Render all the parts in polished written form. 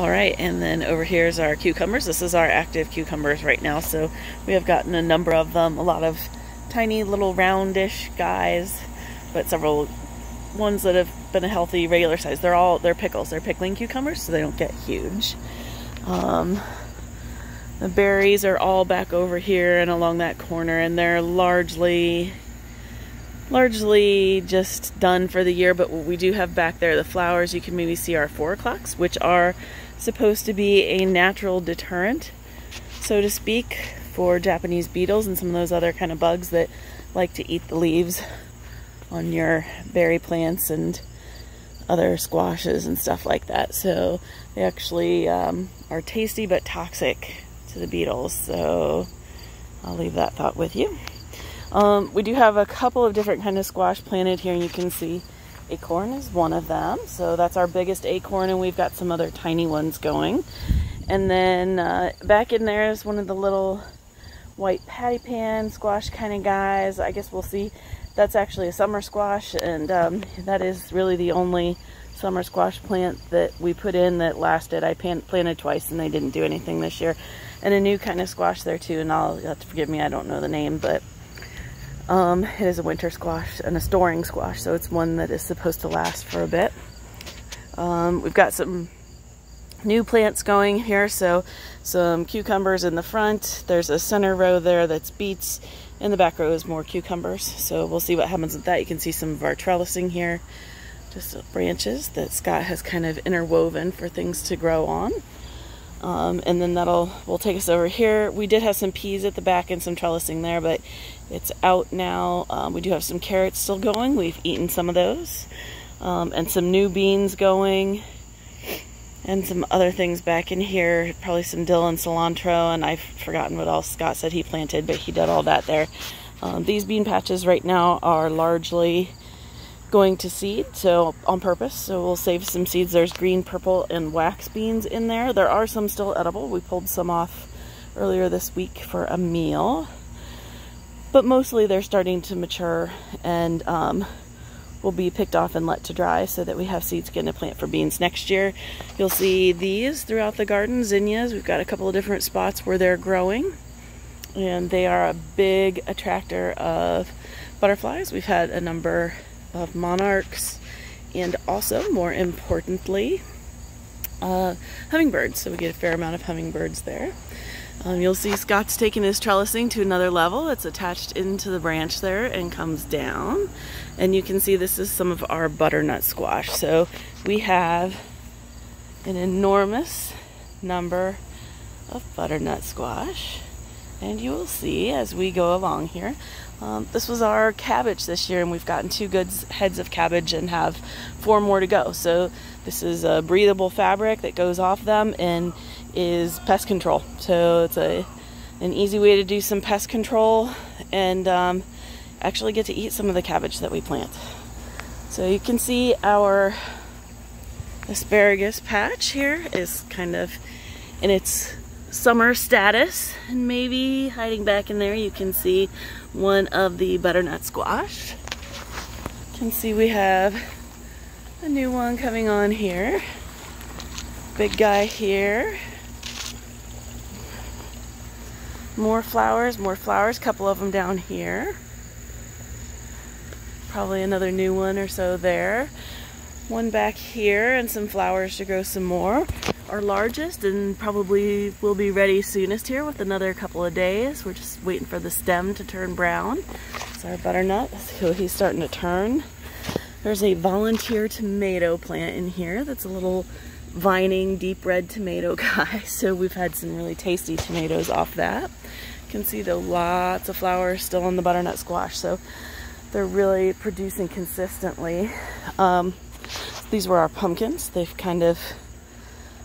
All right, and then over here is our cucumbers. This is our active cucumbers right now, so we have gotten a number of them, a lot of tiny little roundish guys, but several ones that have been a healthy regular size. They're pickles. They're pickling cucumbers, so they don't get huge. The berries are all back over here and along that corner, and they're largely just done for the year. But what we do have back there, the flowers, you can maybe see our 4 o'clocks, which are supposed to be a natural deterrent, so to speak, for Japanese beetles and some of those other kind of bugs that like to eat the leaves on your berry plants and other squashes and stuff like that. So they actually are tasty but toxic to the beetles, so I'll leave that thought with you. We do have a couple of different kind of squash planted here, and you can see acorn is one of them. So that's our biggest acorn, and we've got some other tiny ones going. And then back in there is one of the little white patty pan squash kind of guys. I guess we'll see. That's actually a summer squash, and that is really the only summer squash plant that we put in that lasted. I planted twice and they didn't do anything this year. And a new kind of squash there too, and you'll have to forgive me, I don't know the name, but it is a winter squash and a storing squash, so it's one that is supposed to last for a bit. We've got some new plants going here, so some cucumbers in the front. There's a center row there that's beets. In the back row is more cucumbers, so we'll see what happens with that. You can see some of our trellising here, just branches that Scott has kind of interwoven for things to grow on. And then will take us over here. We did have some peas at the back and some trellising there, but it's out now. We do have some carrots still going. We've eaten some of those. And some new beans going. And some other things back in here. Probably some dill and cilantro, and I've forgotten what else Scott said he planted, but he did all that there. These bean patches right now are largely going to seed, so on purpose, so we'll save some seeds. There's green, purple, and wax beans in there. There are some still edible. We pulled some off earlier this week for a meal, but mostly they're starting to mature and will be picked off and let to dry so that we have seeds getting to plant for beans next year. You'll see these throughout the garden, zinnias. We've got a couple of different spots where they're growing, and they are a big attractor of butterflies. We've had a number of monarchs, and also, more importantly, hummingbirds. So we get a fair amount of hummingbirds there. You'll see Scott's taking his trellising to another level. It's attached into the branch there and comes down. And you can see this is some of our butternut squash. So we have an enormous number of butternut squash. And you will see as we go along here. This was our cabbage this year, and we've gotten 2 good heads of cabbage and have 4 more to go. So this is a breathable fabric that goes off them and is pest control. So it's an easy way to do some pest control and actually get to eat some of the cabbage that we plant. So you can see our asparagus patch here is kind of in its summer status, and maybe hiding back in there you can see one of the butternut squash. You can see we have a new one coming on here. Big guy here. More flowers, couple of them down here. Probably another new one or so there. One back here, and some flowers to grow some more. Our largest, and probably will be ready soonest here with another couple of days. We're just waiting for the stem to turn brown. It's our butternut. So he's starting to turn. There's a volunteer tomato plant in here that's a little vining deep red tomato guy. So we've had some really tasty tomatoes off that. You can see lots of flowers still on the butternut squash. So they're really producing consistently. These were our pumpkins. They've kind of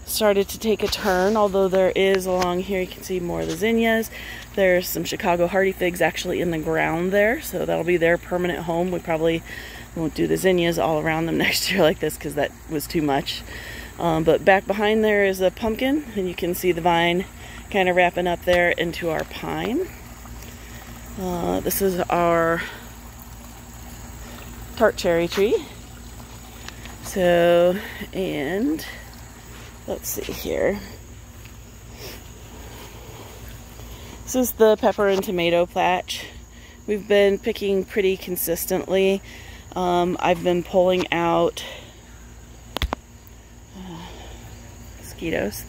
started to take a turn, although there is along here, you can see more of the zinnias. There's some Chicago hardy figs actually in the ground there, so that'll be their permanent home. We probably won't do the zinnias all around them next year like this because that was too much. But back behind there is a pumpkin, and you can see the vine kind of wrapping up there into our pine. This is our tart cherry tree. So, and Let's see here. This is the pepper and tomato patch. We've been picking pretty consistently. I've been pulling out mosquitoes.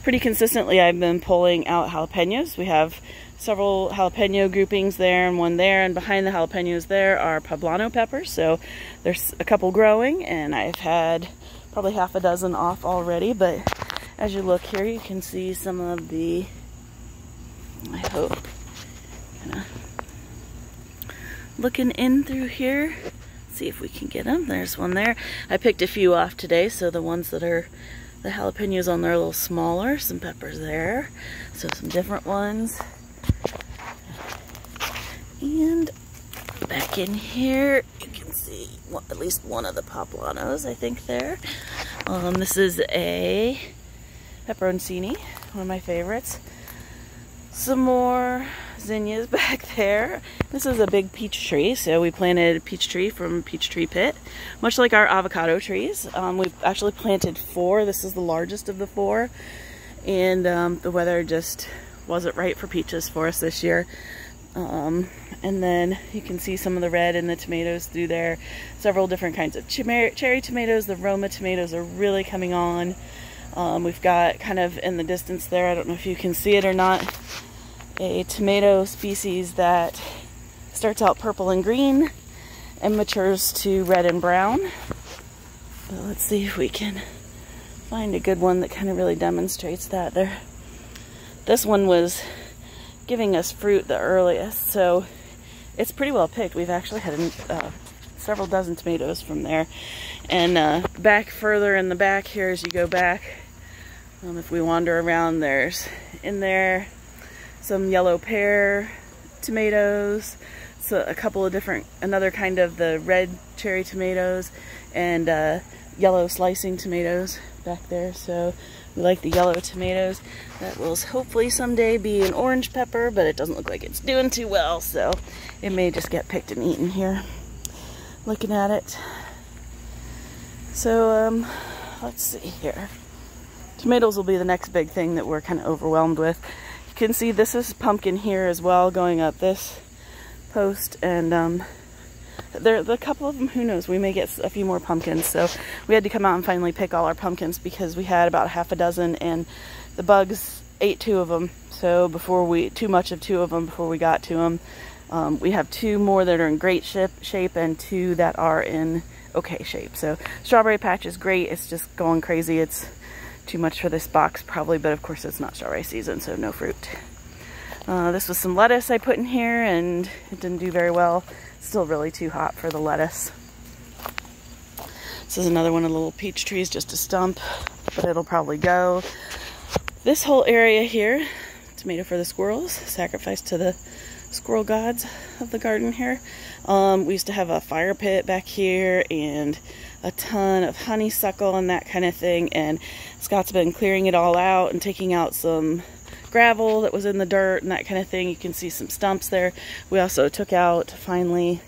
Pretty consistently I've been pulling out jalapenos. We have several jalapeno groupings there and one there, and behind the jalapenos there are poblano peppers. So there's a couple growing, and I've had probably half a dozen off already. But as you look here, you can see some of the, I hope, kind of looking in through here. See if we can get them. There's one there. I picked a few off today, so the ones that are the jalapenos on there are a little smaller. Some peppers there, so some different ones. And back in here, you can see at least one of the poblanos, I think, there. This is a peperoncini, one of my favorites. Some more zinnias back there. This is a big peach tree, so we planted a peach tree from Peach Tree Pit, much like our avocado trees. We've actually planted 4. This is the largest of the 4, and the weather just wasn't right for peaches for us this year. And then you can see some of the red in the tomatoes through there. Several different kinds of cherry tomatoes. The Roma tomatoes are really coming on. We've got kind of in the distance there, I don't know if you can see it or not, a tomato species that starts out purple and green and matures to red and brown. But let's see if we can find a good one that kind of really demonstrates that. There, this one was giving us fruit the earliest, so it's pretty well picked. We've actually had several dozen tomatoes from there. And back further in the back here, as you go back, if we wander around, there's in there some yellow pear tomatoes, so a couple of different, another kind of the red cherry tomatoes, and yellow slicing tomatoes back there. So we like the yellow tomatoes. That will hopefully someday be an orange pepper, but it doesn't look like it's doing too well, so it may just get picked and eaten here. Looking at it. So let's see here. Tomatoes will be the next big thing that we're kind of overwhelmed with. You can see this is pumpkin here as well, going up this post, and there are a couple of them, who knows, we may get a few more pumpkins. So we had to come out and finally pick all our pumpkins because we had about half a dozen and the bugs ate 2 of them. So too much of 2 of them before we got to them. We have 2 more that are in great shape and 2 that are in okay shape. So strawberry patch is great. It's just going crazy. It's too much for this box probably, but of course it's not strawberry season, so no fruit. This was some lettuce I put in here and it didn't do very well. Still really too hot for the lettuce. This is another one of the little peach trees, just a stump, but it'll probably go. This whole area here, tomato for the squirrels, sacrificed to the squirrel gods of the garden here. We used to have a fire pit back here and a ton of honeysuckle and that kind of thing, and Scott's been clearing it all out and taking out some gravel that was in the dirt and that kind of thing. You can see some stumps there. We also took out finally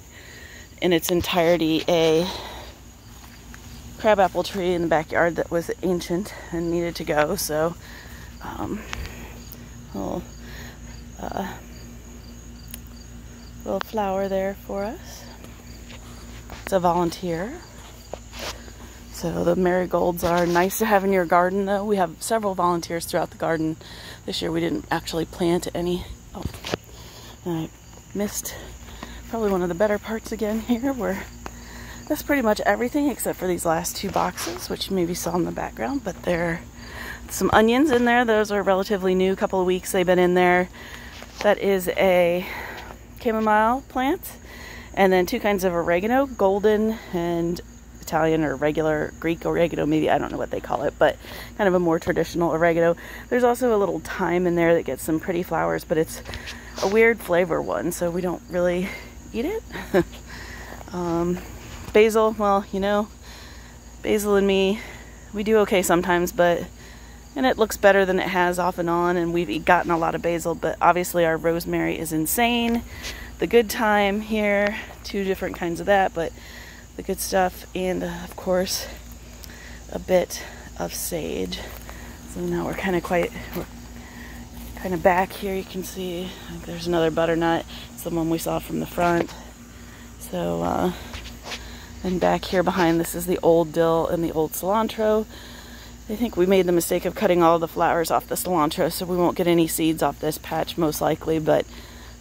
in its entirety a crabapple tree in the backyard that was ancient and needed to go, so little flower there for us. It's a volunteer. So the marigolds are nice to have in your garden, though. We have several volunteers throughout the garden. This year we didn't actually plant any. Oh, I missed probably one of the better parts again here, where that's pretty much everything except for these last 2 boxes, which you maybe saw in the background, but there are some onions in there. Those are relatively new, couple of weeks they've been in there. That is a chamomile plant, and then 2 kinds of oregano, golden and Italian or regular Greek oregano, maybe, I don't know what they call it, but kind of a more traditional oregano. There's also a little thyme in there that gets some pretty flowers, but it's a weird flavor one, so we don't really eat it. Basil, well, you know, basil and me, we do okay sometimes, and it looks better than it has off and on, and we've gotten a lot of basil, but obviously our rosemary is insane. The good thyme here, 2 different kinds of that, but the good stuff, and of course a bit of sage. So now we're kind of back here. You can see, I think there's another butternut. It's the one we saw from the front. So, and back here behind this is the old dill and the old cilantro. I think we made the mistake of cutting all the flowers off the cilantro, so we won't get any seeds off this patch most likely, but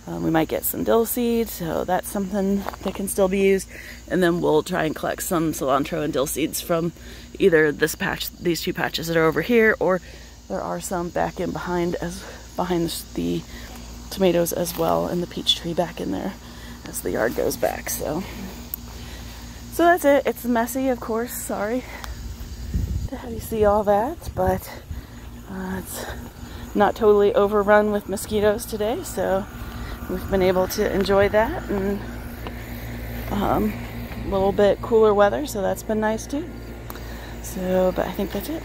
we might get some dill seeds, so that's something that can still be used. And then we'll try and collect some cilantro and dill seeds from either this patch, these two patches that are over here, or there are some back in behind the tomatoes as well, and the peach tree back in there as the yard goes back. So that's it. It's messy, of course. Sorry to have you see all that, but it's not totally overrun with mosquitoes today, so we've been able to enjoy that, and a little bit cooler weather, so that's been nice too. So, but I think that's it.